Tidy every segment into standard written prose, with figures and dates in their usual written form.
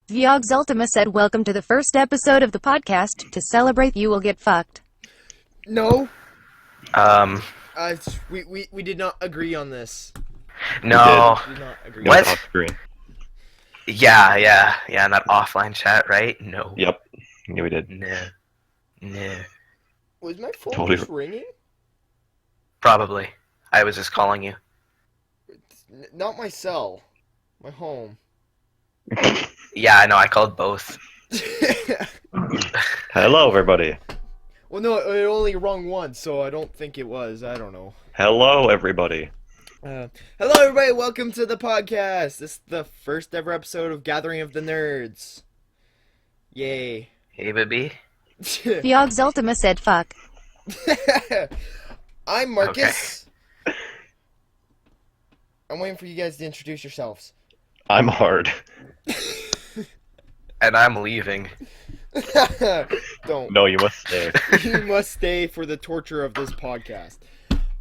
Viogs Ultima said, "Welcome to the first episode of the podcast. To celebrate, you will get fucked." No, Um, we did not agree on this. no. We did not agree. What? Off screen. Yeah, in that offline chat, right? No. Yep. Yeah, we did. No. Was my phone Totally. just ringing? Probably. I was just calling you. Not my cell. My home. Yeah, I know, I called both. Hello, everybody. Well, no, it only rung once, so I don't think it was. I don't know. Hello, everybody. Hello, everybody. Welcome to the podcast. This is the first ever episode of Gathering of the Nerds. Yay. Hey, baby. Viogs Ultima said, "Fuck." I'm Marcus. I'm waiting for you guys to introduce yourselves. I'm hard. And I'm leaving. Don't. No, you must stay. You must stay for the torture of this podcast.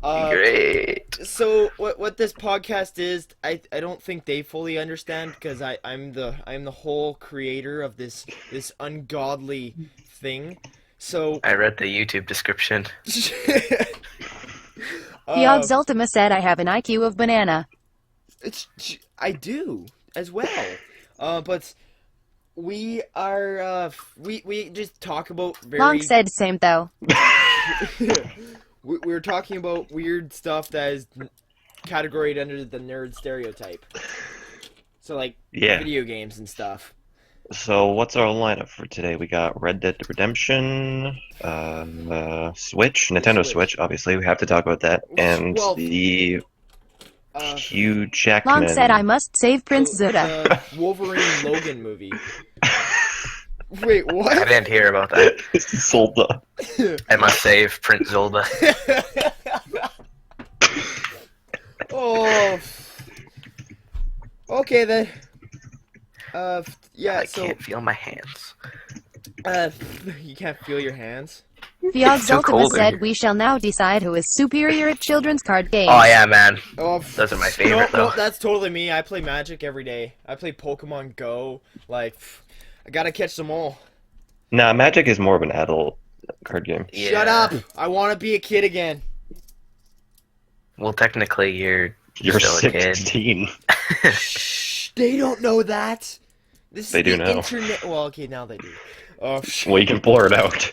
Great. So what this podcast is, I don't think they fully understand because I'm the whole creator of this ungodly thing. So I read the YouTube description. Viogs Ultima said, "I have an IQ of banana." I do as well. But we are we just talk about very. Long said, "Same though." We're talking about weird stuff that is categorized under the nerd stereotype. So like Yeah. video games and stuff. So, what's our lineup for today? We got Red Dead Redemption, Switch, Nintendo Switch. Obviously, we have to talk about that, and Well, the Hugh Jackman. Long said, "I must save Prince Zuda." The Wolverine Logan movie. Wait, I what? didn't hear about that. Zolda. I must save Prince Zolda. Oh. Okay then. Yeah. I So. can't feel my hands. You can't feel your hands. Viogs so Ultima cold in said, here. "We shall now decide who is superior at children's card games." Oh, yeah, man. Oh, Those are my favorite, no, though. that's totally me. I play Magic every day. I play Pokemon Go. Like, I gotta catch them all. Nah, Magic is more of an adult card game. Yeah. Shut up! I want to be a kid again. Well, technically, you're You're still a kid. 16. Shh, they don't know that. This They is do the know. internet. Well, okay, now they do. Oh, Well, you can blur it out.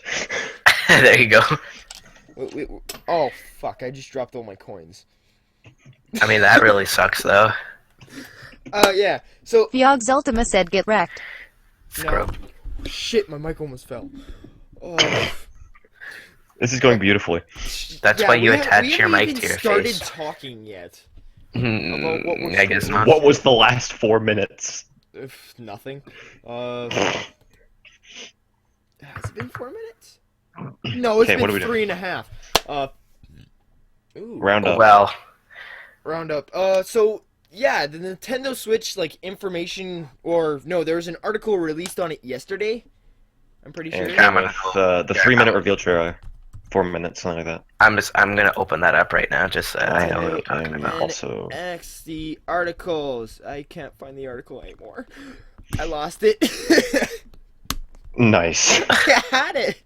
There you go. wait. Oh, fuck! I just dropped all my coins. I mean, that really sucks, though. Yeah. So, Viogs Ultima said, "Get wrecked." Scrub. shit, my mic almost fell. Oh. This is going beautifully. That's why you we attach haven't your mic even to your started face. talking yet. Hmm, what was I guess the- not. What was the last 4 minutes? Nothing. Has it been 4 minutes? No, it's Okay, what are we been doing? 3.5. Ooh. Round up. Well, Round up. So yeah, the Nintendo Switch information, or no, there was an article released on it yesterday. I'm pretty sure. And Yeah, I'm with the 3-minute reveal trailer. 4 minutes, something like that. I'm gonna open that up right now, just so I know what we're talking And about. also, X the articles. I can't find the article anymore. I lost it. nice. I had it.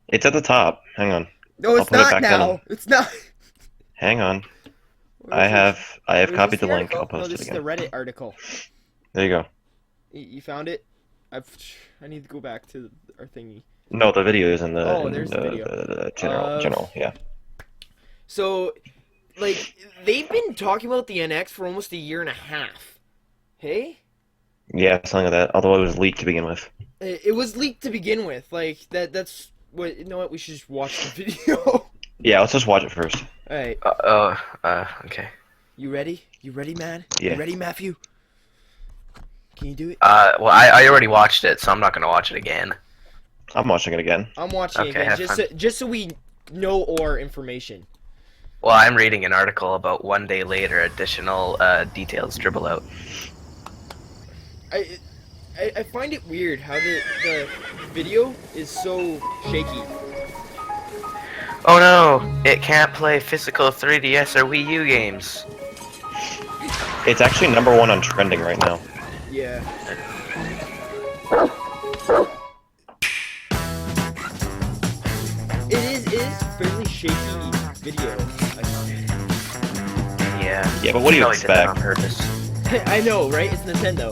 It's at the top. Hang on. No, I'll it's put it not back now. down. It's not. Hang on. What I is have this? Is copied this the link. article? I'll post No, it this again. is the Reddit article. There you go. You found it? I need to go back to our thingy. No, the video is in the, Oh, in there's the video. the general, yeah. So, like, they've been talking about the NX for almost 1.5 years. Hey? Yeah, something like that. Although it was leaked to begin with. It was leaked to begin with. Like, that's what. You know what? We should just watch the video. Yeah, let's just watch it first. Alright. Okay. You ready? You ready, man? Yeah. You ready, Matthew? Can you do it? Well, I already watched it, so I'm not gonna watch it again. I'm watching it again. I'm watching Okay, it again, have just so we know our information. Well, I'm reading an article about 1 day later, additional details dribble out. I find it weird how the video is so shaky. Oh no! It can't play physical 3DS or Wii U games. It's actually #1 on trending right now. Yeah. It is fairly shaky video. I find. Yeah. But what do you Probably did that on expect? purpose. I know, right? It's Nintendo.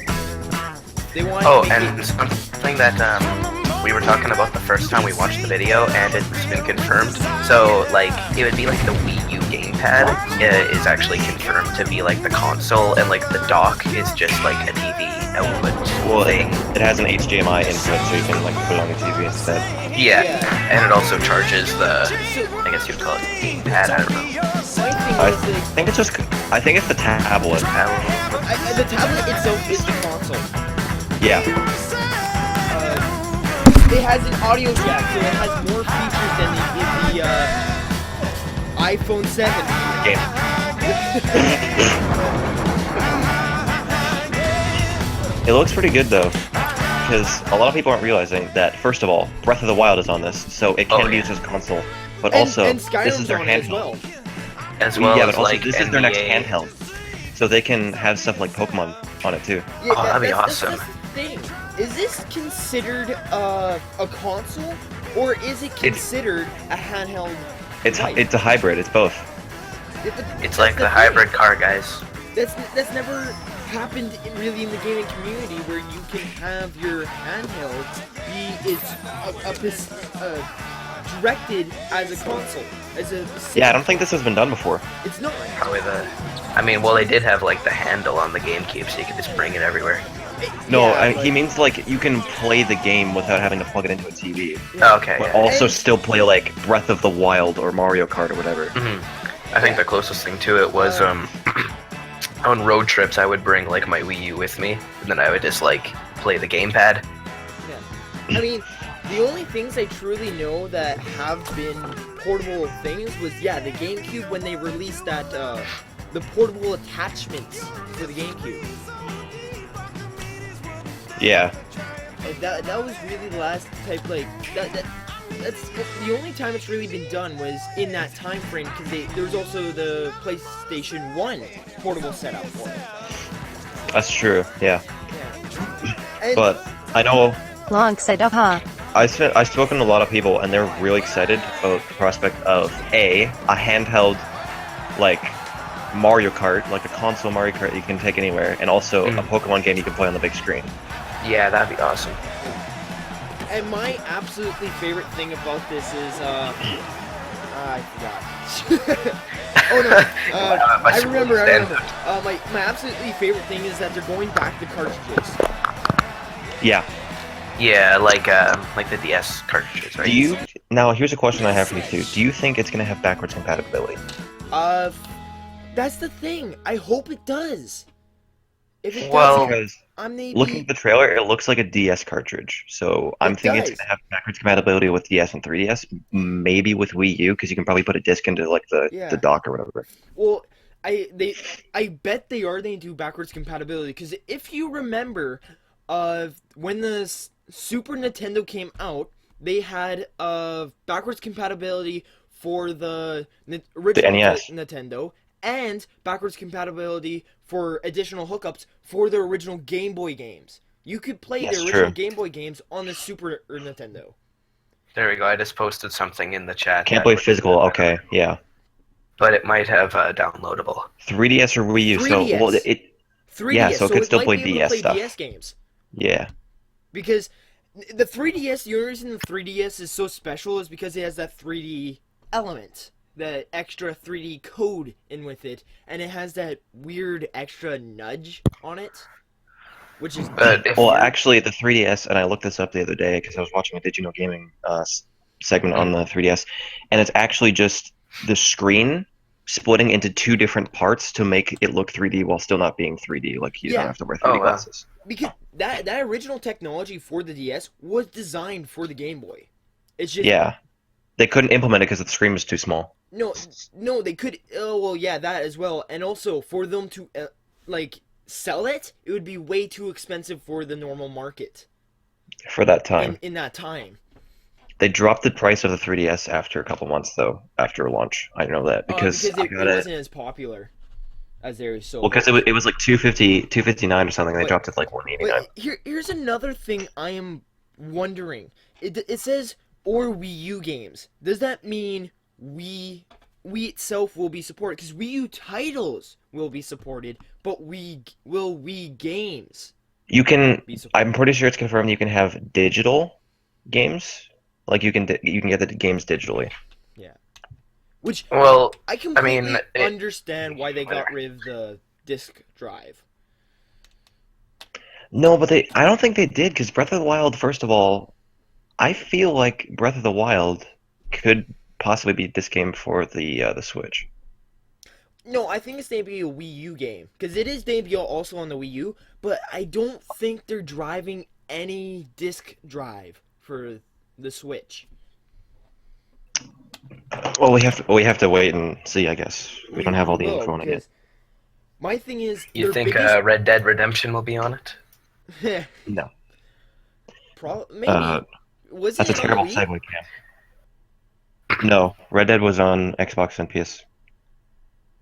They want. Oh, to make and it... something that we were talking about the first time we watched the video, and it's been confirmed. So, like, it would be like the Wii U gamepad is actually confirmed to be like the console, and like the dock is just like a TV output Well, thing. it has an HDMI input, so you can like put it on the TV instead. Yeah, Yeah. and it also charges the, I guess you'd call it gamepad. I don't know. My thing I is that think it's just. I think it's the tablet. the tablet itself is the console. Yeah. It has an audio jack, so it has more features than the iPhone 7. Game. It looks pretty good though, because a lot of people aren't realizing that. First of all, Breath of the Wild is on this, so it can be used as a console. But also, and this Skyrim's is their on it as handheld. well. As well Yeah, as but also like this is their next NBA. handheld, so they can have stuff like Pokemon on it too. Yeah, Oh, that'd be that's awesome. the thing. Is this considered a console, or is it considered a handheld? It's a hybrid. It's both. It's like the hybrid car, guys. That's never happened really in the gaming community, where you can have your handheld be directed as a console, as a. Yeah, I don't think this has been done before. It's not. Probably the. I mean, well, they did have like the handle on the GameCube, so you could just bring it everywhere. No, Yeah, he means like you can play the game without having to plug it into a TV, Okay. but Yeah. also And- still play like Breath of the Wild or Mario Kart or whatever. I think the closest thing to it was on road trips I would bring like my Wii U with me, and then I would just like play the gamepad. I mean, the only things I truly know that have been portable things was the GameCube, when they released that the portable attachments for the GameCube. Yeah. Like that was really the last type that's the only time it's really been done was in that time frame, because there was also the PlayStation 1 portable setup for it. That's true. Yeah. And But I know Long said, huh? I've spoken to a lot of people, and they're really excited about the prospect of a handheld like Mario Kart, like a console Mario Kart you can take anywhere, and also a Pokemon game you can play on the big screen. Yeah, that'd be awesome. And my absolutely favorite thing about this is I forgot. Oh no, My I remember. stand- My absolutely favorite thing is that they're going back to cartridges. Yeah. Yeah, like the DS cartridges, right? Do you now? Here's a question I have for you too. Do you think it's gonna have backwards compatibility? That's the thing. I hope it does. If it Well, doesn't, I'm maybe. Looking at the trailer, it looks like a DS cartridge. So I'm It thinking does. it's gonna have backwards compatibility with DS and 3DS, maybe with Wii U, because you can probably put a disc into like the dock or whatever. Well, I bet they are. They do backwards compatibility, because if you remember, when the Super Nintendo came out, they had backwards compatibility for the original NES. Nintendo, and backwards compatibility for additional hookups for the original Game Boy games. You could play That's the original true. Game Boy games on the Super Nintendo. There we go. I just posted something in the chat. Can't that play would- physical. Okay, yeah. But it might have downloadable. 3DS or Wii U. So 3DS. well, it 3DS, Yeah, so it could still might play be able to DS play stuff. DS games. yeah. Because the 3DS, the only reason the 3DS is so special is because it has that 3D element, that extra 3D code in with it, and it has that weird extra nudge on it, which is But if Well, you- actually, the 3DS, and I looked this up the other day because I was watching a Did You Know Gaming segment on the 3DS, and it's actually just the screen splitting into two different parts to make it look 3D while still not being 3D. Like you Yeah. don't have to wear 3D Oh, wow. glasses. because that original technology for the DS was designed for the Game Boy. It's just Yeah, they couldn't implement it because the screen was too small. no, they could. Oh well, yeah, that as well, and also for them to like sell it, it would be way too expensive for the normal market For that time, in that time. they dropped the price of the 3DS after a couple months, though. After launch, I know that because Because I it got it. wasn't as popular. as they're so. Well, because it was like 250, 259 or something. They But dropped it to like 189. here's another thing I am wondering. It says or Wii U games. Does that mean Wii itself will be supported? Because Wii U titles will be supported, but Wii games You can. be supported? I'm pretty sure it's confirmed. You can have digital games. Like you can get the games digitally. Yeah. Which Well, I I completely mean, understand why they got rid of the disc drive. No, but I don't think they did because Breath of the Wild. First of all, I feel like Breath of the Wild could possibly be this game for the Switch. No, I think it's going to be a Wii U game because it is going to be also on the Wii U. But I don't think they're driving any disc drive for the Switch. Well, we have to wait and see. I guess we don't have all the info on it yet. Because my thing is, you their think biggest Red Dead Redemption will be on it? No, maybe was that's a it on terrible the Wii? segue, Cam. No, Red Dead was on Xbox and PS.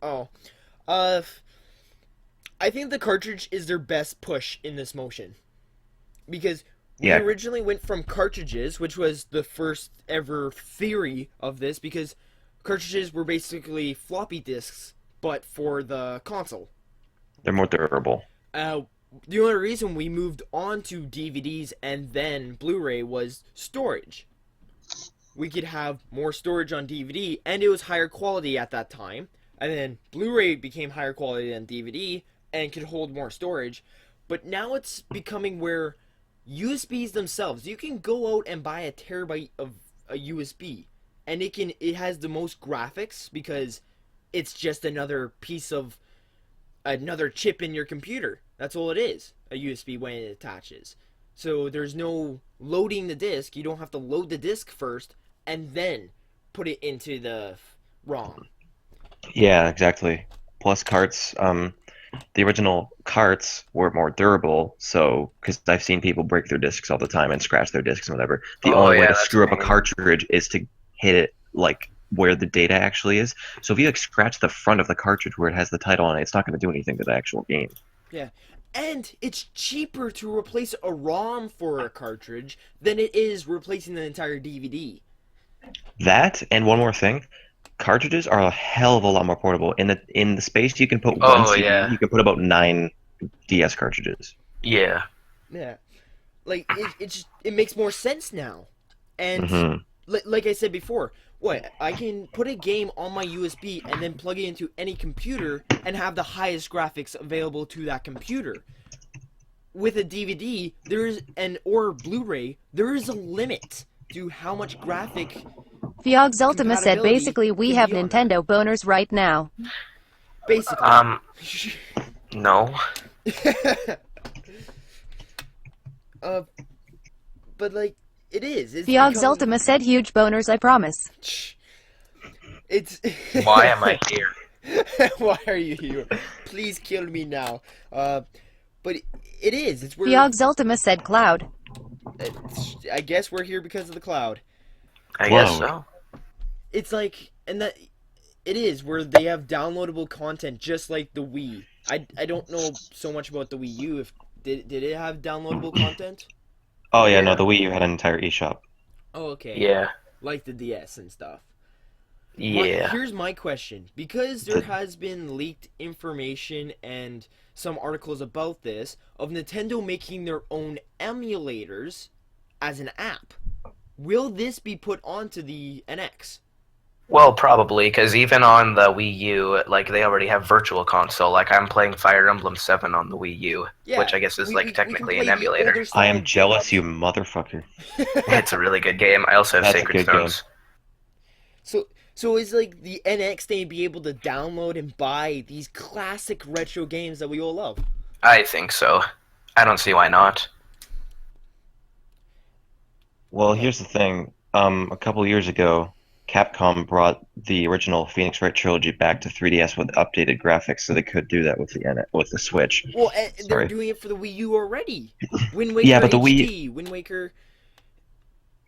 Oh, uh, I think the cartridge is their best push in this motion because we Yeah. originally went from cartridges, which was the first ever theory of this, because cartridges were basically floppy disks, but for the console. They're more durable. The only reason we moved on to DVDs and then Blu-ray was storage. We could have more storage on DVD, and it was higher quality at that time. And then Blu-ray became higher quality than DVD and could hold more storage. But now it's becoming where USBs themselves, you can go out and buy a terabyte of a USB, and it has the most graphics because it's just another piece of another chip in your computer. That's all it is, a USB when it attaches. So there's no loading the disc. You don't have to load the disc first and then put it into the ROM. Yeah, exactly. Plus carts. The original carts were more durable, so because I've seen people break their discs all the time and scratch their discs and whatever. The Oh, only way yeah, to that's screw up a pain. cartridge is to hit it like where the data actually is. So if you like scratch the front of the cartridge where it has the title on it, it's not going to do anything to the actual game. Yeah. And it's cheaper to replace a ROM for a cartridge than it is replacing the entire DVD. That and one more thing, cartridges are a hell of a lot more portable. In the space you can put one Oh, CD, yeah. you can put about 9 DS cartridges. Yeah. Yeah. Like, it makes more sense now. And Mhm. like I said before, I can put a game on my USB and then plug it into any computer and have the highest graphics available to that computer. With a DVD, or Blu-ray, there is a limit to how much graphic Fiogs Ultima said compatibility basically we can have be on that. Nintendo boners right now. Basically. No. But like, it is. It's Fiogs becoming- Ultima said huge boners, I promise. It's. Why am I here? Why are you here? Please kill me now. But it is. It's where. Fiogs Ultima said cloud. I guess we're here because of the cloud. I guess Whoa. so. It's like, and that it is where they have downloadable content just like the Wii. I don't know so much about the Wii U. If did it have downloadable content? Oh yeah, no, Yeah. the Wii U had an entire eShop. Oh, okay. Yeah. Like the DS and stuff. Yeah. Here's my question. Because there has been leaked information and some articles about this of Nintendo making their own emulators as an app. Will this be put onto the NX? Well, probably, because even on the Wii U, like, they already have Virtual Console. Like, I'm playing Fire Emblem 7 on the Wii U, Yeah, which I guess is, we like, can technically play an the emulator. older I am style jealous, you games. motherfucker. It's a really good game. I also have That's a Sacred good game. Stones. So is like the NX they be able to download and buy these classic retro games that we all love? I think so. I don't see why not. Well, here's the thing. A couple years ago, Capcom brought the original Phoenix Wright trilogy back to 3DS with updated graphics, so they could do that with the Switch. Well, they're Sorry. doing it for the Wii U already. Wind Waker Yeah, but the HD, Wind Waker.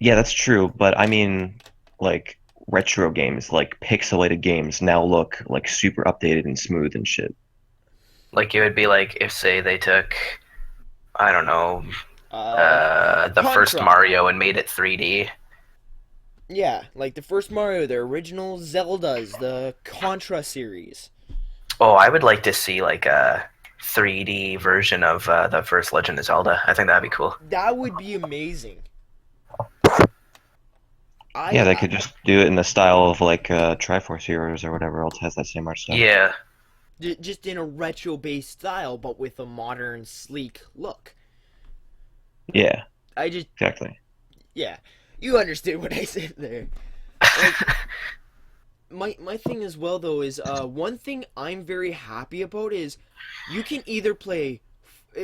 Yeah, that's true, but I mean, like retro games, like pixelated games, now look like super updated and smooth and shit. Like it would be like if say they took, I don't know, the first Contra. Mario and made it 3D. Yeah, like the first Mario, the original Zeldas, the Contra series. Oh, I would like to see like a 3D version of the first Legend of Zelda. I think that'd be cool. That would be amazing. Yeah, they could just do it in the style of like Triforce Heroes or whatever else has that same art style. Yeah. Just in a retro-based style, but with a modern, sleek look. Yeah, I just, exactly. yeah, you understood what I said there. Like, my thing as well though is one thing I'm very happy about is you can either play.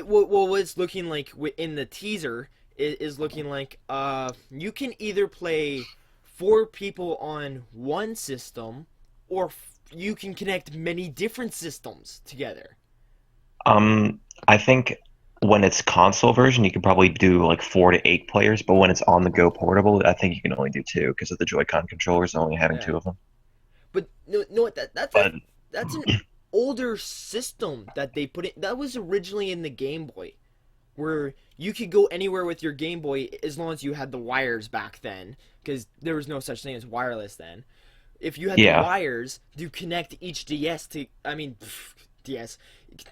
Well, it's looking like in the teaser is looking like you can either play 4 people on one system, or you can connect many different systems together. I think when it's console version, you could probably do like 4 to 8 players, but when it's on the go portable, I think you can only do 2 because of the Joy-Con controllers only having Yeah. 2 of them. But no, But that's an older system that they put in. That was originally in the Game Boy, where you could go anywhere with your Game Boy as long as you had the wires back then, because there was no such thing as wireless then. If you had the Yeah. wires to connect each DS to, DS,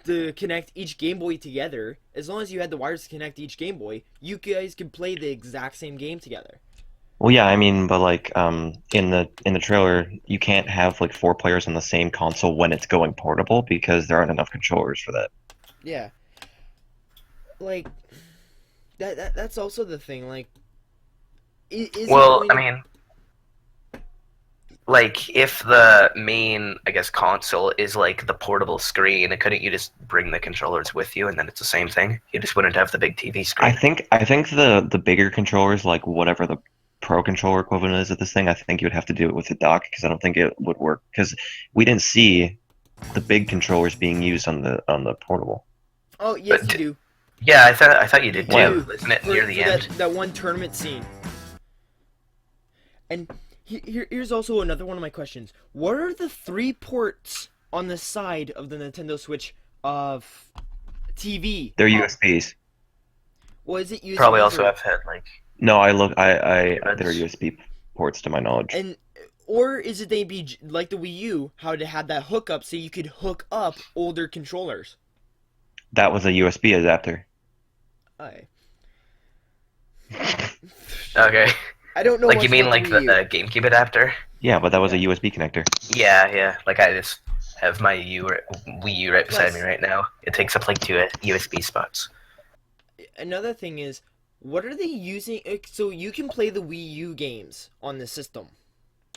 to connect each Game Boy together, as long as you had the wires to connect each Game Boy, you guys could play the exact same game together. Well, yeah, I mean, but like in the trailer, you can't have like 4 players on the same console when it's going portable because there aren't enough controllers for that. Yeah. Like that's also the thing. Like, is Well, it going I mean, like if the main, I guess, console is like the portable screen, couldn't you just bring the controllers with you and then it's the same thing? You just wouldn't have the big TV screen. I think the bigger controllers, like whatever the Pro controller equivalent is of this thing, I think you would have to do it with the dock because I don't think it would work because we didn't see the big controllers being used on the portable. Oh yes, But you do. Yeah, I thought you did You too. do. Isn't it near the For end? that one tournament scene. And here's also another one of my questions. What are the 3 ports on the side of the Nintendo Switch of TV? They're USBs. Was it used? Probably also have had like. No, they're Threads. USB ports to my knowledge. And or is it they be like the Wii U, how it had that hookup so you could hook up older controllers? That was a USB adapter. I Okay. I don't know. Like much you mean about like the Wii U. GameCube adapter? Yeah, but that was a USB connector. Yeah. Like I just have my Wii U right beside me right now. It takes up like 2 USB spots. Another thing is, what are they using? So you can play the Wii U games on the system,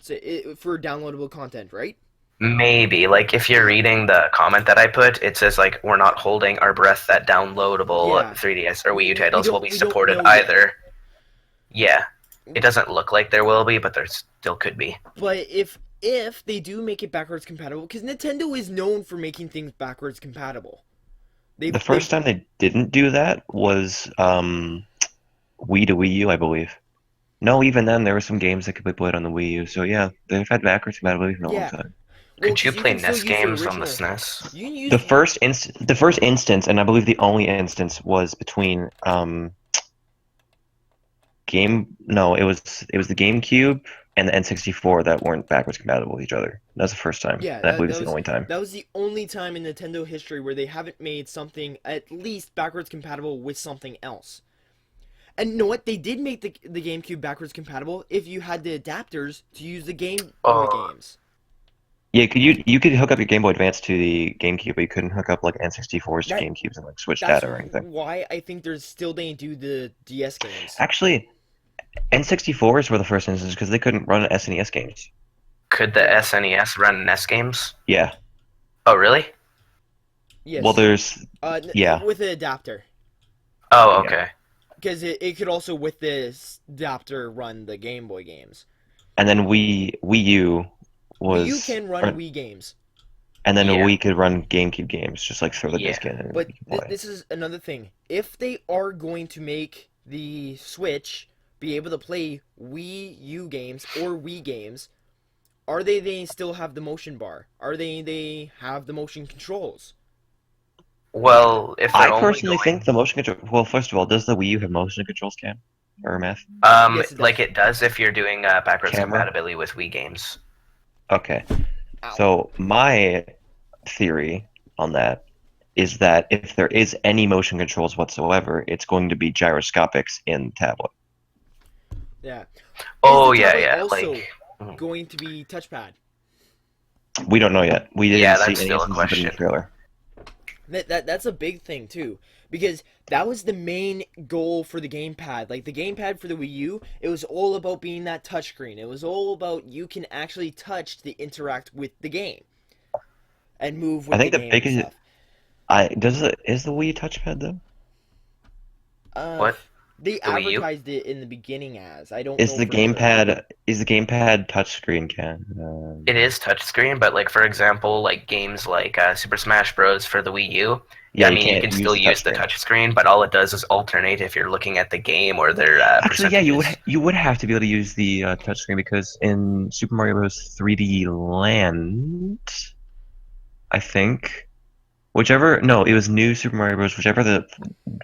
so for downloadable content, right? Maybe. Like if you're reading the comment that I put, it says like we're not holding our breath that downloadable Yeah. 3DS or Wii U We titles will don't- be we don't supported know yet. either. Yeah. It doesn't look like there will be, but there still could be. But if they do make it backwards compatible, because Nintendo is known for making things backwards compatible. The first time they didn't do that was Wii to Wii U, I believe. No, even then there were some games that could be played on the Wii U. So yeah, they've had backwards compatibility for a long Yeah. time. Could you 'cause play can still NES use the games on the original. SNES? You can use The first instance, and I believe the only instance was between it was the GameCube and the N64 that weren't backwards compatible with each other. That was the first time. Yeah, And I believe it's the only time. That was the only time in Nintendo history where they haven't made something at least backwards compatible with something else. And you know what? They did make the GameCube backwards compatible if you had the adapters to use the Game Boy games. Yeah, you could hook up your Game Boy Advance to the GameCube, but you couldn't hook up like N64s to That- GameCubes and like switch That's data or anything. why I think there's still they do the DS games. Actually, N64s were the first instance because they couldn't run SNES games. Could the SNES run NES games? Yeah. Oh, really? Yes. Well, there's yeah. with the adapter. Oh, Yeah. okay. Because it could also, with this adapter, run the Game Boy games. And then Wii U was. You can run Wii games. And then Yeah. Wii could run GameCube games, just like throw the disc in and But you can play. this is another thing. If they are going to make the Switch be able to play Wii U games or Wii games, they still have the motion bar? Are they have the motion controls? Well, if they're I only personally going, think the motion control. Well, first of all, does the Wii U have motion controls, Cam or Math? Yes, it like does. it does if you're doing backwards Camera? compatibility with Wii games. Okay. Ow. So my theory on that is that if there is any motion controls whatsoever, it's going to be gyroscopics in tablet. Yeah. Oh Is the yeah, tablet yeah, also like going to be touchpad? We don't know yet. We yeah, didn't see that's any still a instances of it in the question. trailer. That's a big thing too, because that was the main goal for the gamepad. Like the gamepad for the Wii U, it was all about being that touchscreen. It was all about you can actually touch to interact with the game and move I with the think the game and biggest. stuff. Is the Wii U touchpad though? Uh, What? they The Wii U? advertised it in the beginning as I don't Is know the for sure. gamepad touchscreen, Ken? It is touchscreen, but like for example, like games like Super Smash Bros. For the Wii U, Yeah, I you mean you can't can use still the use the touchscreen. touchscreen, but all it does is alternate if you're looking at the game or their Actually, yeah, percentages. you would have to be able to use the touchscreen because in Super Mario Bros. 3D Land, I think, whichever no, it was New Super Mario Bros. Whichever the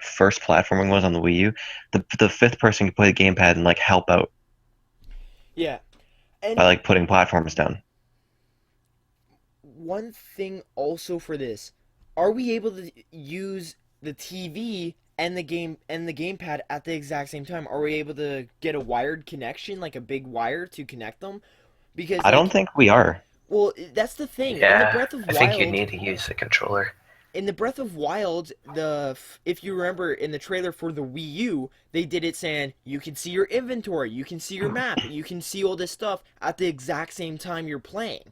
first platforming was on the Wii U, the fifth person could play the gamepad and like help out Yeah, by and like putting platforms down. one thing also for this, are we able to use the TV and the gamepad at the exact same time? Are we able to get a wired connection, like a big wire to connect them? Because I don't like, think we are. well, that's the thing. Yeah, I think you'd need to use a controller. In the Breath of Wild, if you remember in the trailer for the Wii U, they did it saying you can see your inventory, you can see your map, you can see all this stuff at the exact same time you're playing.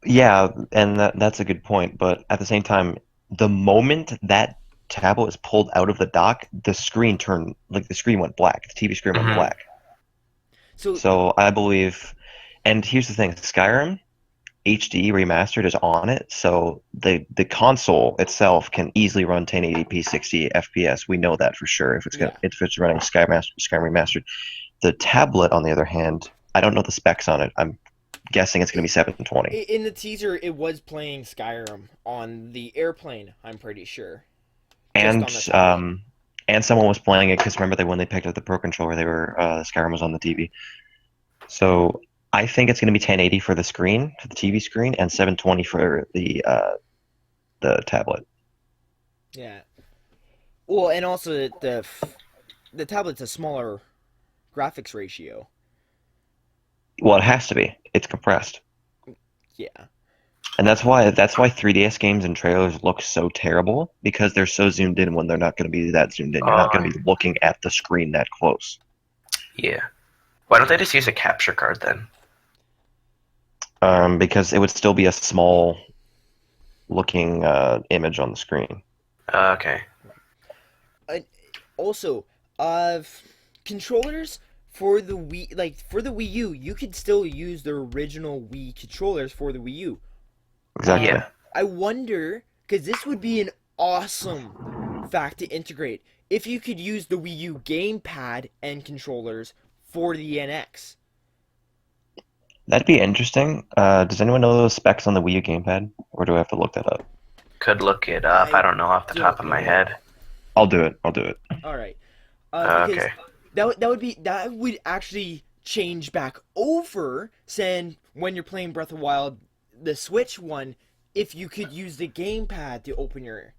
Yeah, and that's a good point. But at the same time, the moment that tablet is pulled out of the dock, the screen went black. The TV screen went Hmm. black. So So I believe, and here's the thing: Skyrim HD remastered is on it, so the console itself can easily run 1080p 60 FPS. We know that for sure yeah, if it's running Skyrim remastered. The tablet, on the other hand, I don't know the specs on it. I'm guessing it's going to be 720. in the teaser, it was playing Skyrim on the airplane. I'm pretty sure, just And on the tablet. and someone was playing it because remember when they picked up the Pro controller, they were Skyrim was on the TV. So I think it's going to be 1080 for the screen, for the TV screen, and 720 for the tablet. Yeah. Well, and also the tablet's a smaller graphics ratio. Well, it has to be. It's compressed, Yeah. and that's why 3DS games and trailers look so terrible because they're so zoomed in when they're not going to be that zoomed in. You're not going Oh, to be looking at the screen that close. yeah. Why don't they just use a capture card then? Because it would still be a small looking image on the screen. Okay. Also, uh, controllers for the Wii, like for the Wii U, you could still use the original Wii controllers for the Wii U. Exactly. Yeah. I wonder because this would be an awesome fact to integrate if you could use the Wii U gamepad and controllers for the NX. That'd be interesting. Does anyone know the specs on the Wii U gamepad, or do I have to look that up? Could look it up. I I don't know off the top don't of my know. head. I'll do it. I'll do it. All right, because Okay. that would actually change back over saying when you're playing Breath of Wild, the Switch one, if you could use the gamepad to open your,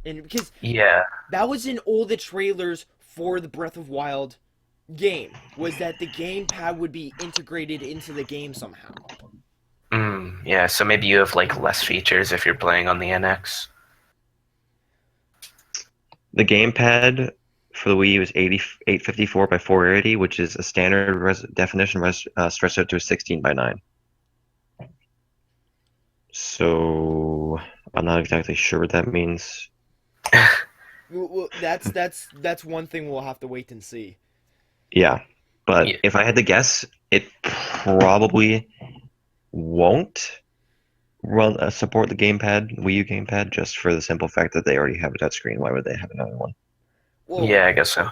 and because Yeah. that was in all the trailers for the Breath of Wild game, was that the gamepad would be integrated into the game somehow. Yeah, so maybe you have like less features if you're playing on the NX. The gamepad for the Wii U is 854 by 480, which is a standard definition stretched out to a 16 by 9. So I'm not exactly sure what that means. Well, that's one thing we'll have to wait and see. Yeah, but Yeah. if I had to guess, it probably won't support the gamepad, Wii U gamepad, just for the simple fact that they already have a touchscreen. Why would they have another one? Well, Yeah, I guess so.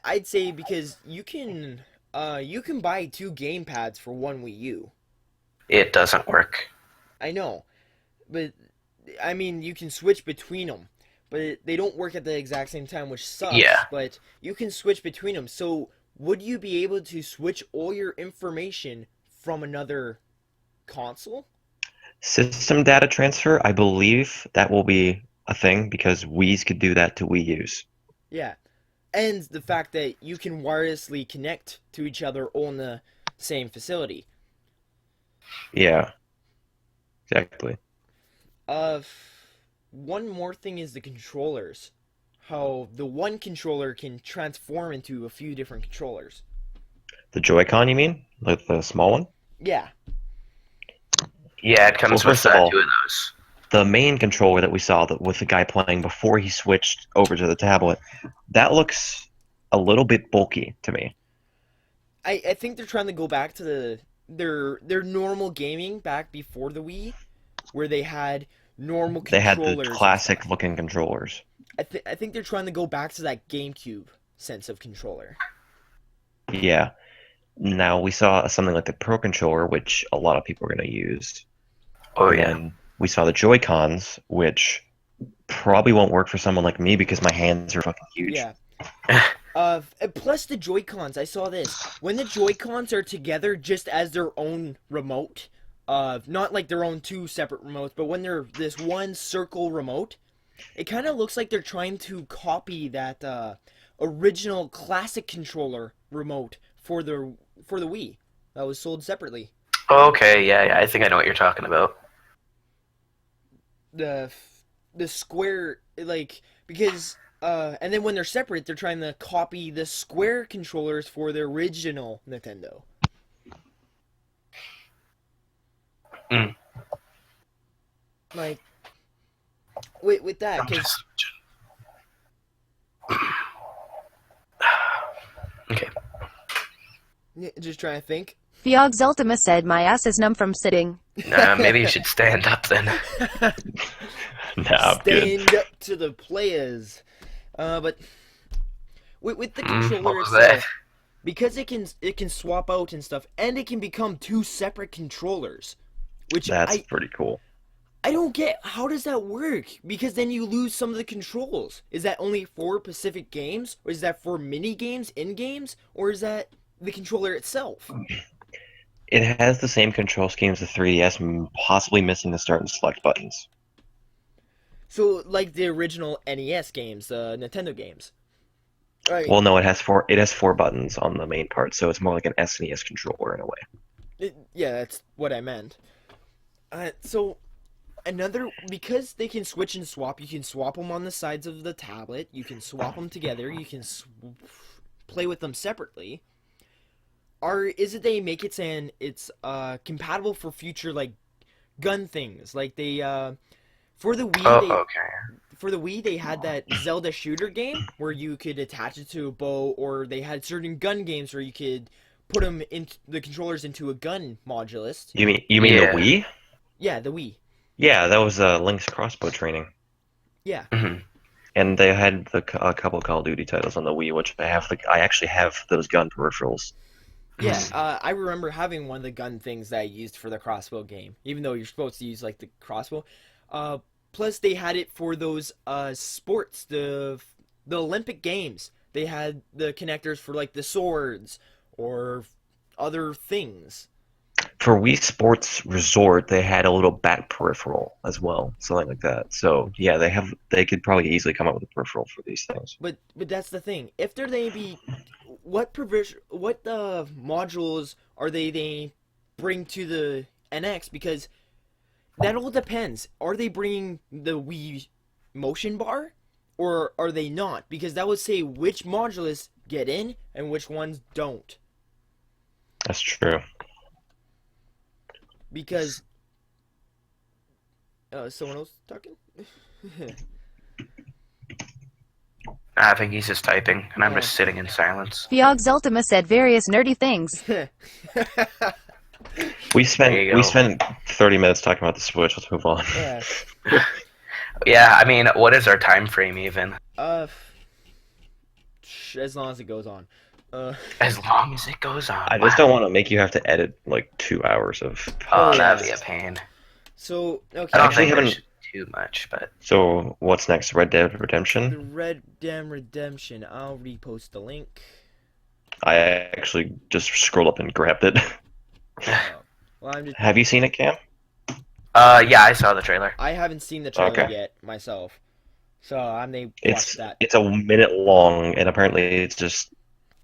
I'd say because you can buy two gamepads for one Wii U. It doesn't work. I know, but I mean, you can switch between them, but they don't work at the exact same time, which sucks. Yeah. But you can switch between them. So would you be able to switch all your information from another console? System data transfer, I believe that will be a thing because Wii's could do that to Wii U's. Yeah. And the fact that you can wirelessly connect to each other on the same facility. Yeah, exactly. Uh, One more thing is the controllers. How the one controller can transform into a few different controllers. The Joy-Con, you mean? Like the small one? Yeah. Yeah, it comes Well, with first of all, 2 of those. the main controller that we saw with the guy playing before he switched over to the tablet, that looks a little bit bulky to me. I think they're trying to go back to their normal gaming back before the Wii, where they had normal They had controllers. the classic looking controllers. I think they're trying to go back to that GameCube sense of controller. Yeah. Now we saw something like the Pro Controller, which a lot of people are going to use. Oh, And yeah. then we saw the Joy-Cons, which probably won't work for someone like me because my hands are fucking huge. Yeah. Plus the Joy-Cons, I saw this. When the Joy-Cons are together just as their own remote, not like their own 2 separate remotes, but when they're this one circle remote, it kind of looks like they're trying to copy that original classic controller remote for the Wii that was sold separately. Okay, yeah, I think I know what you're talking about. The square, like, because and then when they're separate, they're trying to copy the square controllers for the original Nintendo. Mm. Like, with that, I'm because Okay. just trying to think. Fiogs Ultima said my ass is numb from sitting. Maybe you should stand up then. Nah, I'm good. Stand up to the players. But with the controller what was itself, that? because it can swap out and stuff, and it can become 2 separate controllers, which That's pretty cool. I don't get. How does that work? Because then you lose some of the controls. Is that only for specific games, or is that for mini games, in games, or is that the controller itself? It has the same control scheme as the 3DS, possibly missing the start and select buttons. So like the original NES games, Nintendo games. Right. Well, no, it has 4 buttons on the main part, so it's more like an SNES controller in a way. Yeah, that's what I meant. So because they can switch and swap, you can swap them on the sides of the tablet. You can swap them together. You can play with them separately. Is it they make it saying it's compatible for future like gun things? Like they for the Wii Okay. for the Wii they had that Zelda shooter game where you could attach it to a bow, or they had certain gun games where you could put them into the controllers into a gun modulist. You mean Yeah. the Wii? Yeah, the Wii. Yeah, that was Link's crossbow training. Yeah. hmm And they had a couple Call of Duty titles on the Wii, which I actually have those gun peripherals. Yeah, I remember having one of the gun things that I used for the crossbow game, even though you're supposed to use like the crossbow. Plus, they had it for those sports, the Olympic Games. They had the connectors for like the swords or other things. For Wii Sports Resort, they had a little bat peripheral as well, something like that. So yeah, they could probably easily come up with a peripheral for these things. But that's the thing. If they're they be, what modules are they bring to the NX? Because that all depends. Are they bringing the Wii motion bar, or are they not? Because that would say which modules get in and which ones don't. That's true. Because someone else talking? I think he's just typing, and I'm just sitting in silence. Fiogs Ultima said various nerdy things. We There you go. spent 30 minutes talking about the Switch. Let's move on. Yeah. Yeah, I mean, what is our time frame even? As long as it goes on. As long as it goes on. I just don't want to make you have to edit like 2 hours of. Oh, Oh, that'd be yeah. a pain. So okay. I don't actually think we haven't- should too much, but So what's next? Red Dead The Redemption? Red Dead Redemption. I'll repost the link. I actually just scrolled up and grabbed it. Well, I'm just. Have you seen it, Cam? yeah, I saw the trailer. I haven't seen the trailer Okay. yet myself, so I'm gonna watch It's that. it's a minute long, and apparently it's just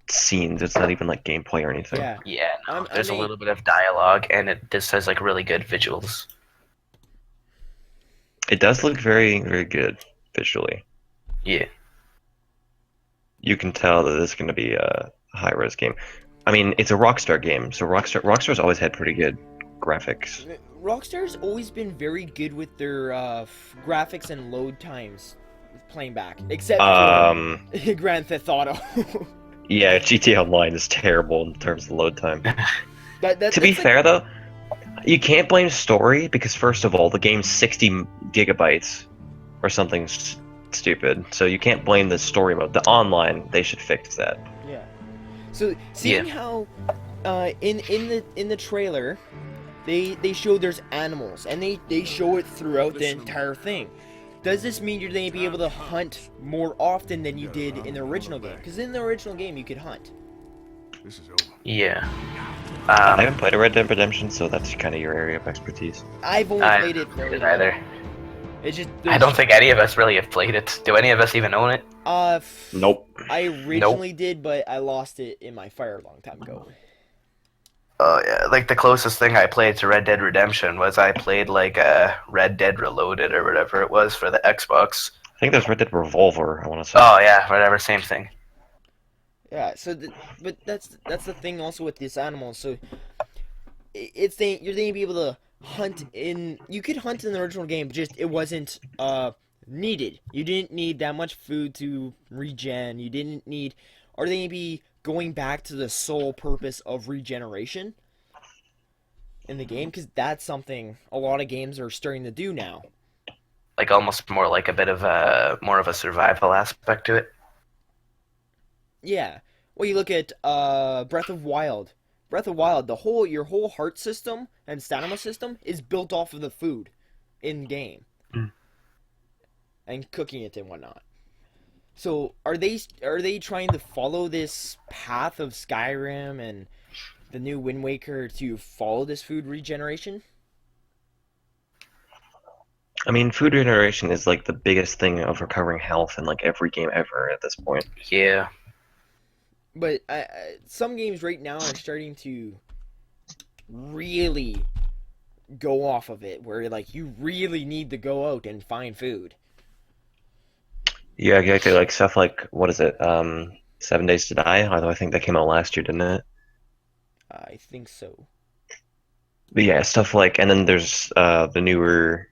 scenes. It's not even like gameplay or anything. Yeah. Yeah, no, I'm- there's a I'm a- little bit of dialogue, and it just has like really good visuals. It does look very, very good visually. Yeah. You can tell that it's going to be a high-res game. I mean, it's a Rockstar game, so Rockstar's always had pretty good graphics. Rockstar's always been very good with their graphics and load times playing back, except for Grand Theft Auto. Yeah, GTA Online is terrible in terms of load time. That's To be like- fair, though, you can't blame story because first of all, the game's 60 gigabytes or something stupid, so you can't blame the story mode. The online, they should fix that. Yeah. So seeing how in the trailer they show there's animals and they show it throughout the entire thing. Does this mean you're going to be able to hunt more often than you did in the original game? Because in the original game you could hunt. This is over. Yeah. I haven't played a Red Dead Redemption, so that's kind of your area of expertise. I've only I played it haven't very played it little. either. It's just I don't think any of us really have played it. Do any of us even own it? Nope. I originally did, but I lost it in my fire a long time ago. Oh yeah, like the closest thing I played to Red Dead Redemption was I played like Red Dead Reloaded or whatever it was for the Xbox. I think there's Red Dead Revolver, I want to say. Oh yeah, whatever, same thing. Yeah, so but that's the thing also with these animals. So it's you're going to be able to hunt in. You could hunt in the original game, but just it wasn't needed. You didn't need that much food to regen. You didn't need. Are they going to be going back to the sole purpose of regeneration in the game? Because that's something a lot of games are starting to do now. Like almost more like a bit of more of a survival aspect to it. Yeah. Well, you look at Breath of Wild. Breath of Wild, your whole heart system and stamina system is built off of the food in game. And cooking it and whatnot. So are they trying to follow this path of Skyrim and the new Wind Waker to follow this food regeneration? I mean, food regeneration is like the biggest thing of recovering health in like every game ever at this point. Yeah. But some games right now are starting to really go off of it, where like you really need to go out and find food. Yeah, exactly. Like stuff like, what is it? 7 Days to Die? Although I think that came out last year, didn't it? I think so. But yeah, stuff like, and then there's the newer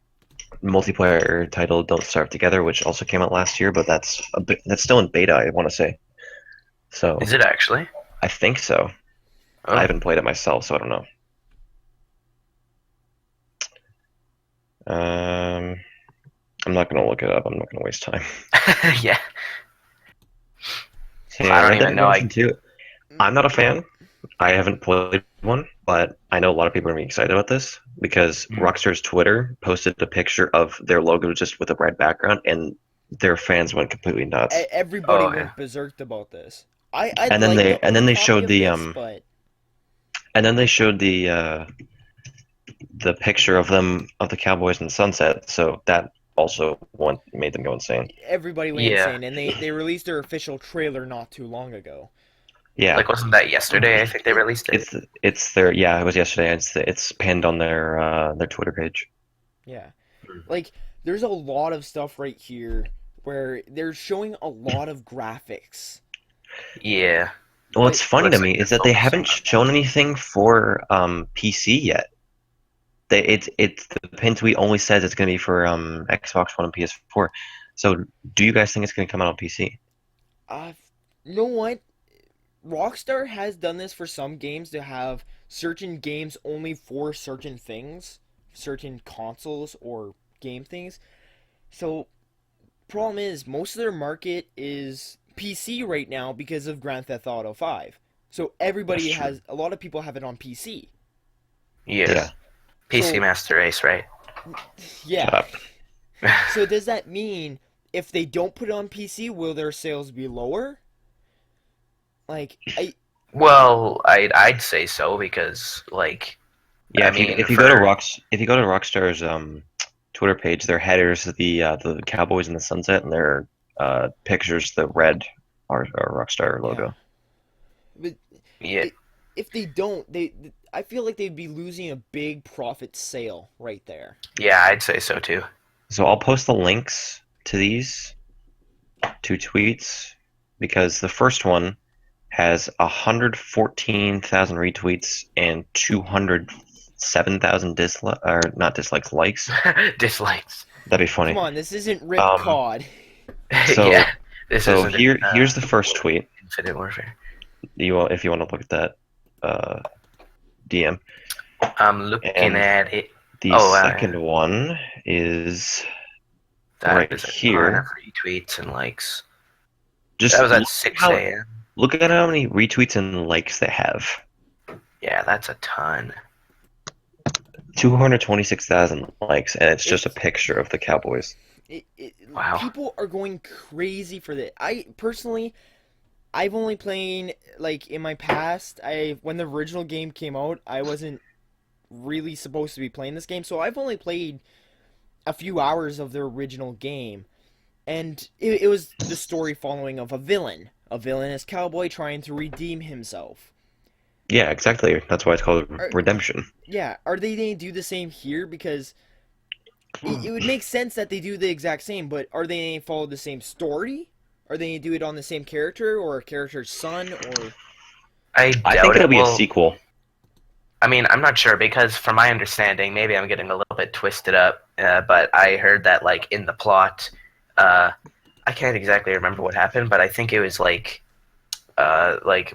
multiplayer title Don't Starve Together, which also came out last year, but that's still in beta, I want to say. So Is it actually? I think so. Oh. I haven't played it myself, so I don't know. I'm not gonna look it up. I'm not gonna waste time. Yeah. So, I don't Red Dead even know, Redemption 2. I'm not a fan. I haven't played one, but I know a lot of people are gonna be excited about this because Rockstar's Twitter posted a picture of their logo just with a red background, and their fans went completely nuts. Everybody Oh, went yeah. berserk about this. I And then they- and then they showed the, but And then they showed the picture of them of the Cowboys in the sunset, so that also made them go insane. everybody went Yeah. insane, and they released their official trailer not too long ago. Yeah, Like wasn't that yesterday? I think they released it. it's their it was yesterday. It's pinned on their Twitter page. Yeah, like there's a lot of stuff right here where they're showing a lot of graphics. Yeah. Well, what's It funny to looks me like is they're that they focusing haven't on shown anything for PC yet. It's the pin tweet only says it's going to be for Xbox One and PS4. So, do you guys think it's going to come out on PC? You know what? Rockstar has done this for some games to have certain games only for certain things, certain consoles or game things. So, problem is, most of their market is PC right now because of Grand Theft Auto 5. So everybody That's true. has, a lot of people have it on PC. Yeah. PC So- Master Race, right? Yeah. Shut up. So does that mean if they don't put it on PC, will their sales be lower? Like, Well, I'd say so because like Yeah, I if you mean if you go to for Rockstar's Twitter page, their headers the Cowboys in the sunset, and their pictures the red are Rockstar yeah, logo. but yeah if they don't, I feel like they'd be losing a big profit sale right there. yeah I'd say so too. So I'll post the links to these two tweets because the first one has 114,000 retweets and 207,000 or not dislikes, likes. Dislikes. That'd be funny. Come on, this isn't Rip Um, COD. so Yeah, this so isn't here's the first tweet. Infinite Warfare. If you want to look at that DM. I'm looking And at it. The Oh, second one is that right is a ton here. of retweets and likes. Just That was at look 6 how, a.m. look at how many retweets and likes they have. Yeah, that's a ton. 226,000 likes, and it's just a It's picture of the Cowboys. Wow. People are going crazy for this. I personally, I've only played like in my past. When the original game came out, I wasn't really supposed to be playing this game, so I've only played a few hours of the original game, and it was the story following of a villainous cowboy trying to redeem himself. Yeah, exactly. That's why it's called Are, Redemption. yeah, are they going to do the same here? Because it would make sense that they do the exact same, but are they going to follow the same story? Are they going to do it on the same character or a character's son? Or I I doubt think it'll it be a will. sequel. I mean, I'm not sure because, from my understanding, maybe I'm getting a little bit twisted up, but I heard that, like, in the plot, I can't exactly remember what happened, but I think it was like,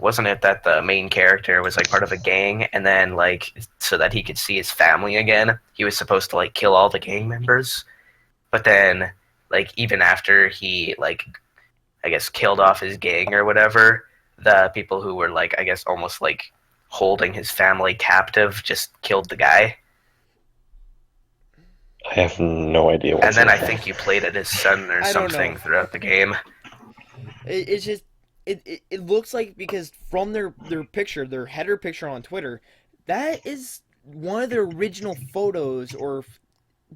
wasn't it that the main character was like part of a gang, and then like, so that he could see his family again, he was supposed to like kill all the gang members, but then, like, even after he like, I guess, killed off his gang or whatever, the people who were like, I guess, almost like holding his family captive just killed the guy. I have no idea And then I whatsoever. think you played it as son or I don't something know. throughout the game. it's just it looks like, because from their picture, their header picture on Twitter, that is one of their original photos, or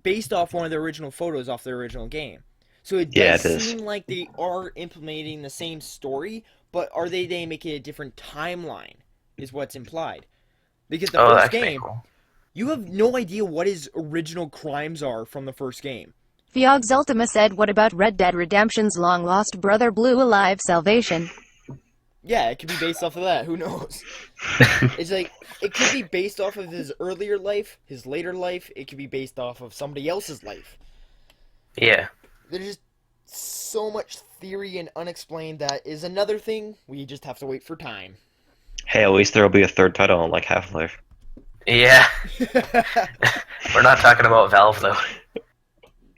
based off one of the original photos off their original game. So it Yeah, does it is. seem like they are implementing the same story, but are they making a different timeline? Is what's implied. Because the Oh, first that's pretty game, cool. you have no idea what his original crimes are from the first game. Fiogs Ultima said, what about Red Dead Redemption's long-lost brother Blue Alive Salvation? Yeah, it could be based off of that. Who knows? It's like, it could be based off of his earlier life, his later life. It could be based off of somebody else's life. Yeah. There's just so much theory and unexplained that is another thing. We just have to wait for time. Hey, at least there'll be a third title on like Half-Life. Yeah. We're not talking about Valve, though.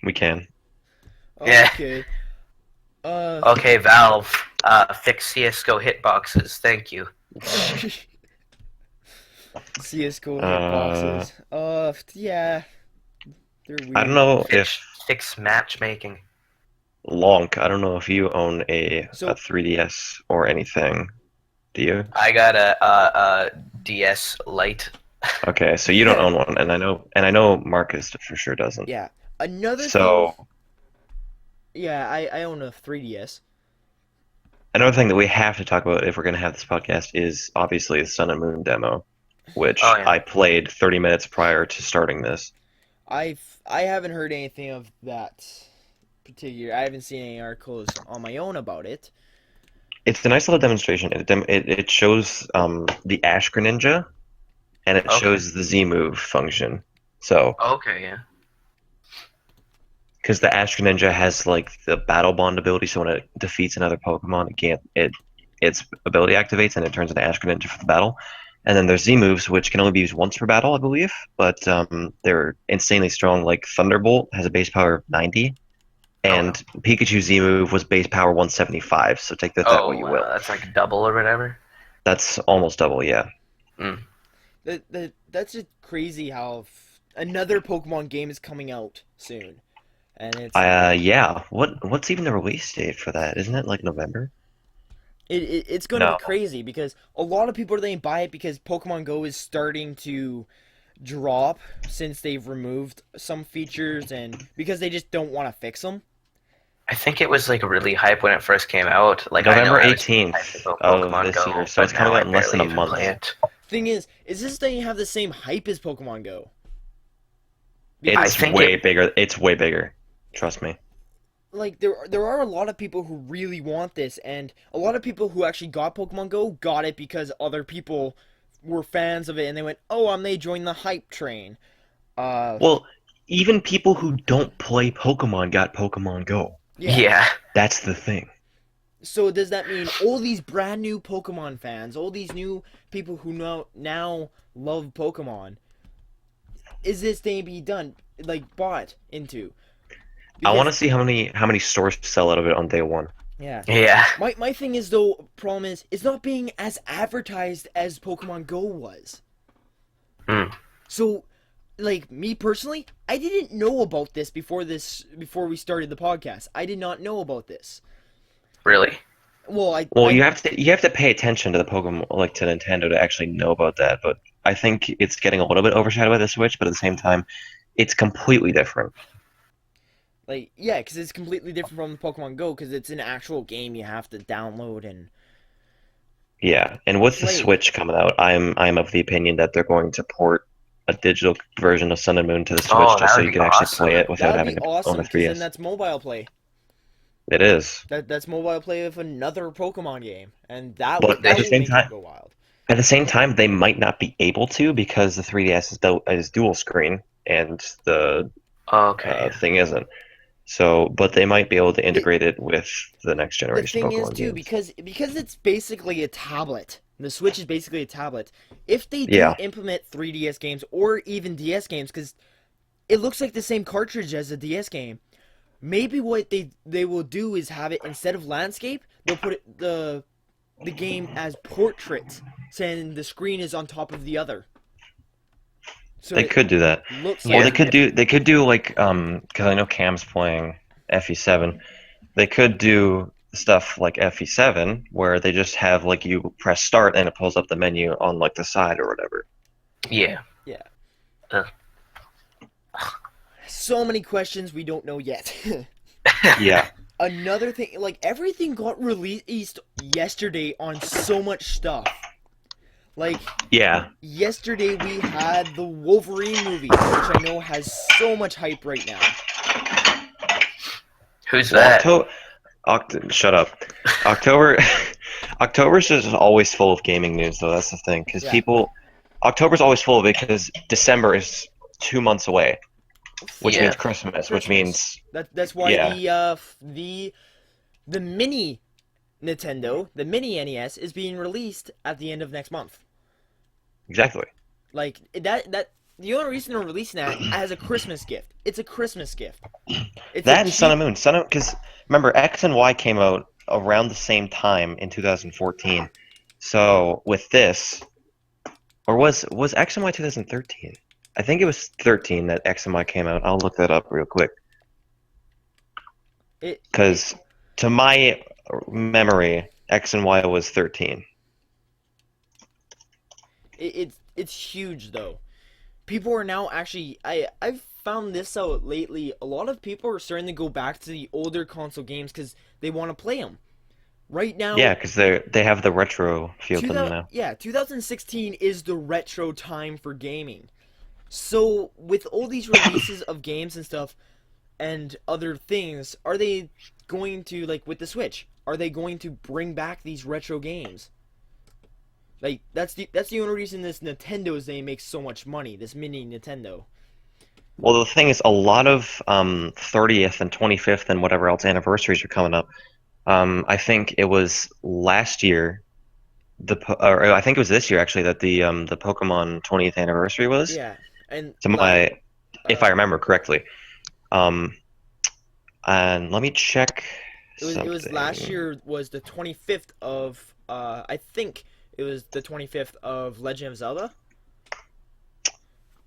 We can. Yeah. Okay. Okay, Valve, fix CSGO hitboxes. Thank you. CS:GO Uh, hitboxes. Yeah. They're weird. I don't know Fix matchmaking. Lonk. I don't know if you own a So- 3DS or anything. Do you? I got a DS Lite. Okay, so you don't own one, and I know Marcus for sure doesn't. Yeah. Another So thing. Yeah, I own a 3DS. another thing that we have to talk about if we're going to have this podcast is obviously the Sun and Moon demo, which Oh, yeah. I played 30 minutes prior to starting this. I haven't heard anything of that particular. I haven't seen any articles on my own about it. It's a nice little demonstration. It shows the Ash Greninja, and it Okay. shows the Z move function. So, Okay, yeah. because the Ash Greninja has like the Battle Bond ability, so when it defeats another Pokemon, its ability activates and it turns into Ash Greninja for the battle. And then there's Z moves, which can only be used once per battle, I believe, but they're insanely strong. Like Thunderbolt has a base power of 90, and Pikachu Z move was base power 175. So take that Oh, what you will. that's like double or whatever. That's almost double, yeah. That's just crazy how another Pokemon game is coming out soon. and Yeah. What's even the release date for that? Isn't it like November? it's going to be No. crazy because a lot of people are going to buy it because Pokemon Go is starting to drop since they've removed some features and because they just don't want to fix them. I think it was like really hype when it first came out. Like I know November I was really hyped 18th about of Pokemon this year, Go, so but it's coming now I out in less than barely a even play month. it. Thing is this thing have the same hype as Pokemon Go? I It's think way it. bigger. It's way bigger. Trust me. Like there are a lot of people who really want this, and a lot of people who actually got Pokemon Go got it because other people were fans of it, and they went, "Oh, they joined the hype train." Uh, Well, even people who don't play Pokemon got Pokemon Go. yeah. Yeah. That's the thing. So does that mean all these brand new Pokemon fans, all these new people who now love Pokemon, is this thing be done like bought into? I want Because to see how many stores sell out of it on day one. yeah. Yeah. My thing is though, problem is it's not being as advertised as Pokemon Go was. Hmm. So like me personally, I didn't know about this before we started the podcast. I did not know about this. Really. Well, I Well, I you have to pay attention to the Pokemon, like to Nintendo, to actually know about that. But I think it's getting a little bit overshadowed by the Switch. But at the same time, it's completely different. like yeah, because it's completely different from Pokemon Go because it's an actual game you have to download and Yeah, and with the play. Switch coming out, I'm of the opinion that they're going to port a digital version of Sun and Moon to the Switch Oh, just that so would you be can actually awesome. play it That without would be having to own awesome a because then 3DS. that's mobile play. It is, That's mobile play with another Pokemon game, and that but They that at the will should, same make it time, go wild. at the same time, they might not be able to because the 3DS is dual screen and the okay. thing isn't. So, but they might be able to The integrate it with the next the generation thing is Pokemon too games. because it's basically a tablet. The Switch is basically a tablet. If they do Yeah, implement 3DS games or even DS games, because it looks like the same cartridge as a DS game, maybe what they will do is have it instead of landscape, they'll put the game as portrait, saying the screen is on top of the other, so they it could do that. looks Or like Yeah. two different. they could do like because I know Cam's playing FE7. They could do stuff like FE7 where they just have like you press start and it pulls up the menu on like the side or whatever. Yeah. Yeah. Uh, So many questions we don't know yet. Yeah. Another thing, like everything got released yesterday on so much stuff. Like Yeah. yesterday we had the Wolverine movie, which I know has so much hype right now. Who's Well, that? Shut up. October October's just always full of gaming news though. That's the thing because Yeah. October's always full of it because December is 2 months away, which Yeah. means Christmas, which Christmas. means That's why yeah, the mini Nintendo, the mini NES is being released at the end of next month. exactly. Like that the only reason they're releasing that as a Christmas gift. It's a Christmas gift. It's a That and Sun cheap and Moon. Because remember, X and Y came out around the same time in 2014. So with this, or was X and Y 2013? I think it was 13 that X and Y came out. I'll look that up real quick. it, Because to my memory, X and Y was 13. it's huge though. People are now actually I've found this out lately. A lot of people are starting to go back to the older console games because they want to play them. Right now, Yeah, because they have the retro feel to them now. 2016 is the retro time for gaming. So with all these releases of games and stuff and other things, are they going to like with the Switch? Are they going to bring back these retro games? Like that's the only reason this Nintendo's name makes so much money. This mini Nintendo. Well, the thing is, a lot of 30th and 25th and whatever else anniversaries are coming up. I think it was last year, or I think it was this year actually that the Pokemon 20th anniversary was. Yeah, and To my, if I remember correctly. Um, and let me check it was last something. year was the 25th of I think it was the 25th of Legend of Zelda.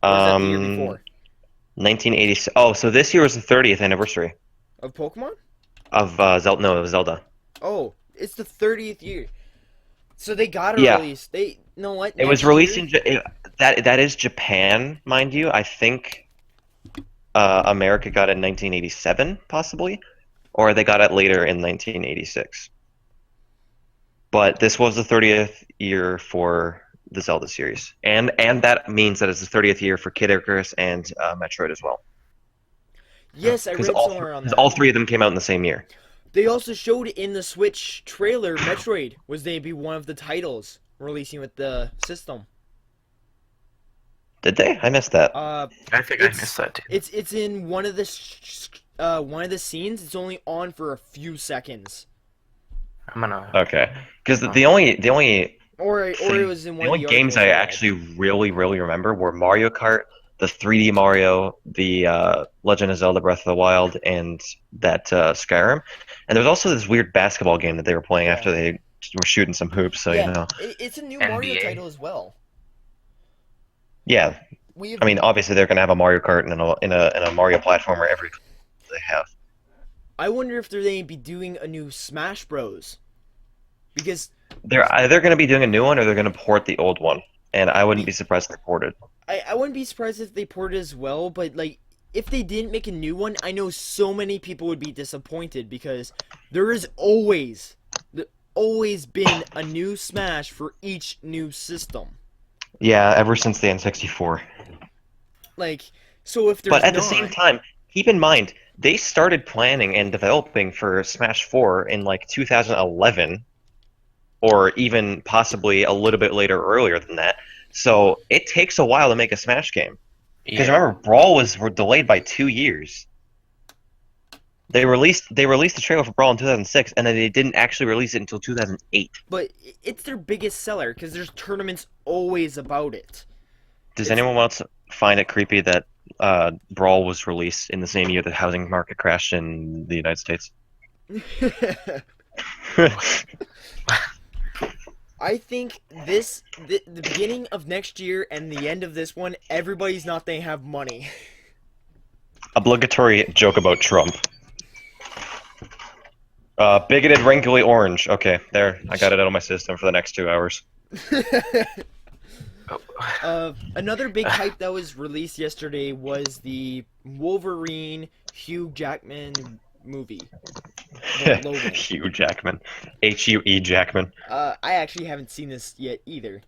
Or was that the year Um, before? 1980. Oh, so this year was the 30th anniversary Of Pokemon? of Zelda. No, of Zelda. Oh, it's the 30th year. So they got a Yeah. release. They know what? It was Next released year- in that is Japan, mind you. I think America got it in 1987, possibly, or they got it later in 1986. But this was the 30th year for the Zelda series, and that means that it's the 30th year for Kid Icarus and Metroid as well. Yes, I read somewhere on that. All three of them came out in the same year. They also showed in the Switch trailer Metroid was they be one of the titles releasing with the system. Did they? I missed that. I think I missed that too. It's in one of the scenes. It's only on for a few seconds. I'm gonna. Okay, because the only Or it was in one the of only the games articles I read. actually really remember were Mario Kart, the 3D Mario, the Legend of Zelda Breath of the Wild, and that Skyrim. And there was also this weird basketball game that they were playing after they were shooting some hoops. So yeah, you know, it's a new NBA. Mario title as well. yeah. I mean, obviously they're gonna have a Mario Kart and a Mario platformer every they have. I wonder if they're going to be doing a new Smash Bros. Because They're either gonna be doing a new one or they're gonna port the old one, and I wouldn't be surprised if they ported. I wouldn't be surprised if they ported as well, but like if they didn't make a new one, I know so many people would be disappointed because there is always been a new Smash for each new system. Yeah, ever since the N64. Like, so if there's But at the not- same time, keep in mind, they started planning and developing for Smash 4 in like 2011, or even possibly a little bit later, earlier than that. So it takes a while to make a Smash game. Because remember, Brawl were delayed by 2 years. They released the trailer for Brawl in 2006, and then they didn't actually release it until 2008. but it's their biggest seller because there's tournaments always about it. Does anyone else find it creepy that Brawl was released in the same year the housing market crashed in the United States? I think the beginning of next year and the end of this one, everybody's not they have money. Obligatory joke about Trump. Bigoted wrinkly orange. Okay, there. I got it out of my system for the next 2 hours. Another big hype that was released yesterday was the Wolverine Hugh Jackman movie. Logan. Hugh Jackman. Hue Jackman. I actually haven't seen this yet either.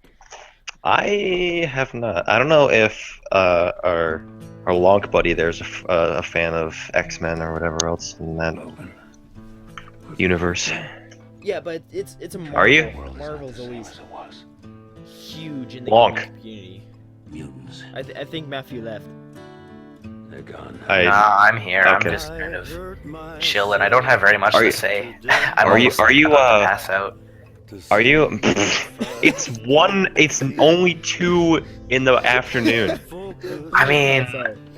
I have not. I don't know if our Lonk buddy there's a fan of X-Men or whatever else in that universe. Yeah, but it's a Marvel. Are you? Marvel's always huge in the Lonk. gaming community. Mutants. I think Matthew left. They're gone. Nah, I'm here. Okay. I'm just kind of chilling. I don't have very much Are to you- say. are you- About to pass out. Are you? It's only 2 in the afternoon. I mean,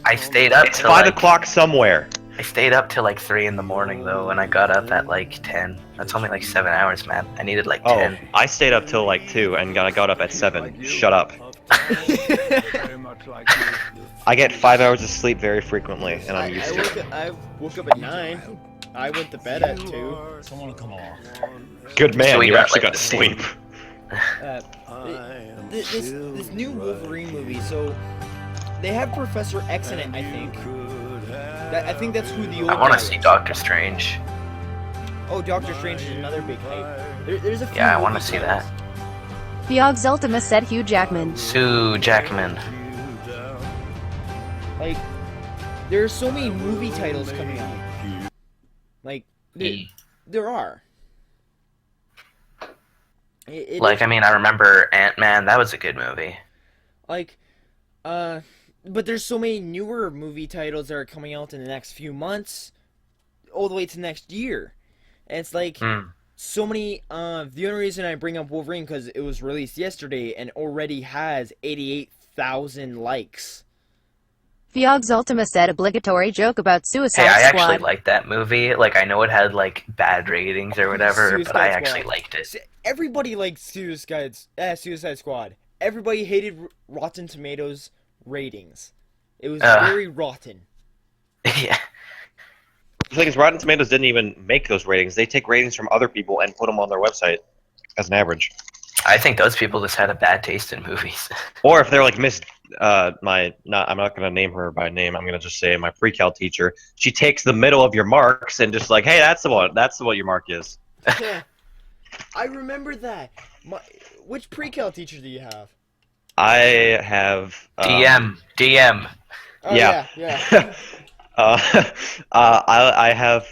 I stayed up It's till 5 like, o'clock somewhere. I stayed up till like 3 in the morning though, and I got up at like 10. That's only like 7 hours, man. I needed like Oh, 10. I stayed up till like 2 and I got up at 7. Shut up. Very much like you. I get 5 hours of sleep very frequently, and I'm used to it. I woke up at 9. I went to bed at 2. Good man, So we you got, actually like, got the same- sleep. This new Wolverine movie, so they have Professor X in it, I think. I think that's who the old I want guy to see is. Doctor Strange. Oh, Doctor Strange is another big hype. There's a few Yeah, I want to movie see titles. that. Bjorg Ultima said Hugh Jackman. Sue Jackman. Like, there are so many movie titles coming out. Like, there are. Like, I mean, I remember Ant-Man. That was a good movie. Like, but there's so many newer movie titles that are coming out in the next few months, all the way to next year. And it's like, so many, the only reason I bring up Wolverine, because it was released yesterday and already has 88,000 likes. Bjorg Ultima said obligatory joke about Suicide Hey, I Squad. actually liked that movie. Like, I know it had, like, bad ratings or whatever, Suicide but I Squad. actually liked it. Everybody liked Suicide Squad. Everybody hated Rotten Tomatoes ratings. It was Ugh. very rotten. Yeah. The thing is, Rotten Tomatoes didn't even make those ratings. They take ratings from other people and put them on their website as an average. I think those people just had a bad taste in movies. Or if they're like I'm not gonna name her by name. I'm gonna just say my pre-cal teacher. She takes the middle of your marks and just like, hey, that's the one. That's what your mark is. Yeah. I remember that. Which pre-cal teacher do you have? I have DM. Oh, Yeah. yeah. I have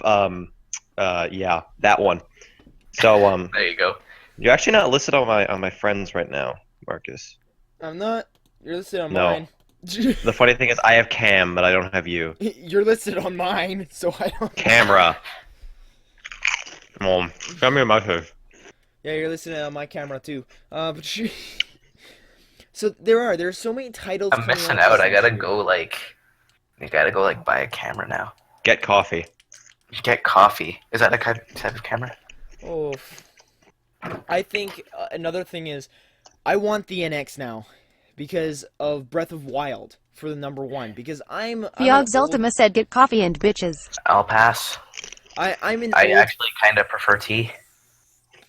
yeah, that one. So There you go. you're actually not listed on my friends right now, Marcus. I'm not. You're listed on No. mine. The funny thing is, I have Cam, but I don't have you. You're listed on mine, so I don't. Camera. Come on, send me a message. Yeah, you're listed on my camera too. But so there's so many titles. I'm coming missing out out. this I gotta year. go like buy a camera now. Get coffee. Get coffee. Is that a type of camera? Oh, I think another thing is, I want the NX now, because of Breath of Wild for the #1. Because I'm Fiogs an old- Ultima said get coffee and bitches. I'll pass. I'm an I old, actually kind of prefer tea.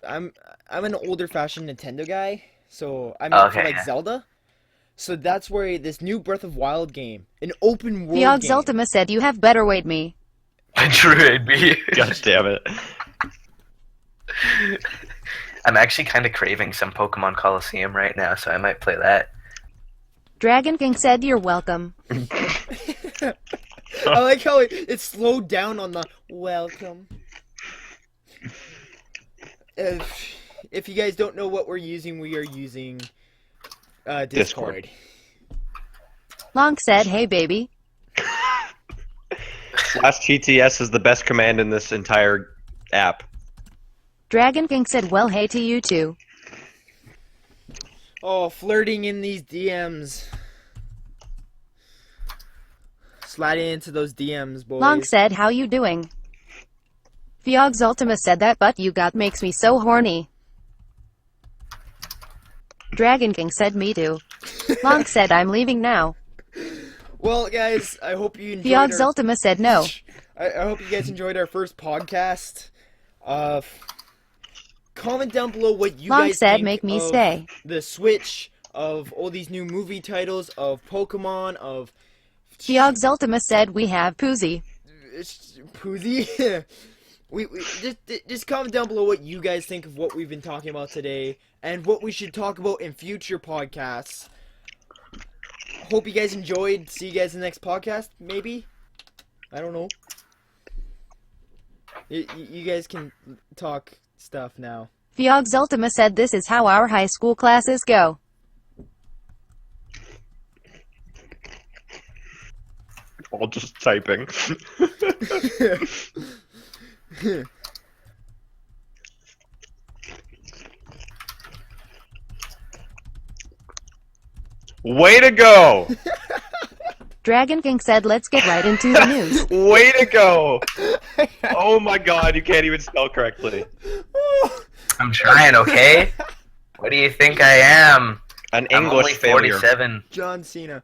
I'm an older fashioned Nintendo guy, so I'm Okay, for like yeah. Zelda. So that's where this new Breath of Wild game, an open world Fiogs game. Ultima said you have better weight me. True, me. God damn it. I'm actually kind of craving some Pokemon Coliseum right now, so I might play that. Dragon King said you're welcome. I like how it slowed down on the welcome. If you guys don't know what we're using, we are using Discord. Long said hey baby. /TTS is the best command in this entire app. Dragon King said well hey to you too. Oh, flirting in these DMs. Sliding into those DMs, boys. Long said how you doing? Fiogs Ultima said that butt you got makes me so horny. Dragon King said me too. Long said I'm leaving now. Well, guys, I hope you enjoyed Fiogs our... Ultima said no. I hope you guys enjoyed our first podcast. Comment down below what you Long guys said think make me of stay. the Switch, of all these new movie titles, of Pokemon, of Fiogs Ultima said we have Poozy. Poozy. we just comment down below what you guys think of what we've been talking about today and what we should talk about in future podcasts. Hope you guys enjoyed. See you guys in the next podcast, maybe. I don't know. You guys can talk stuff now. Fiogs Ultima said this is how our high school classes go. All just typing. Way to go! Dragon King said let's get right into the news. Way to go! Oh my god, you can't even spell correctly. I'm trying, okay? What do you think I am? An I'm English only failure. 47. John Cena.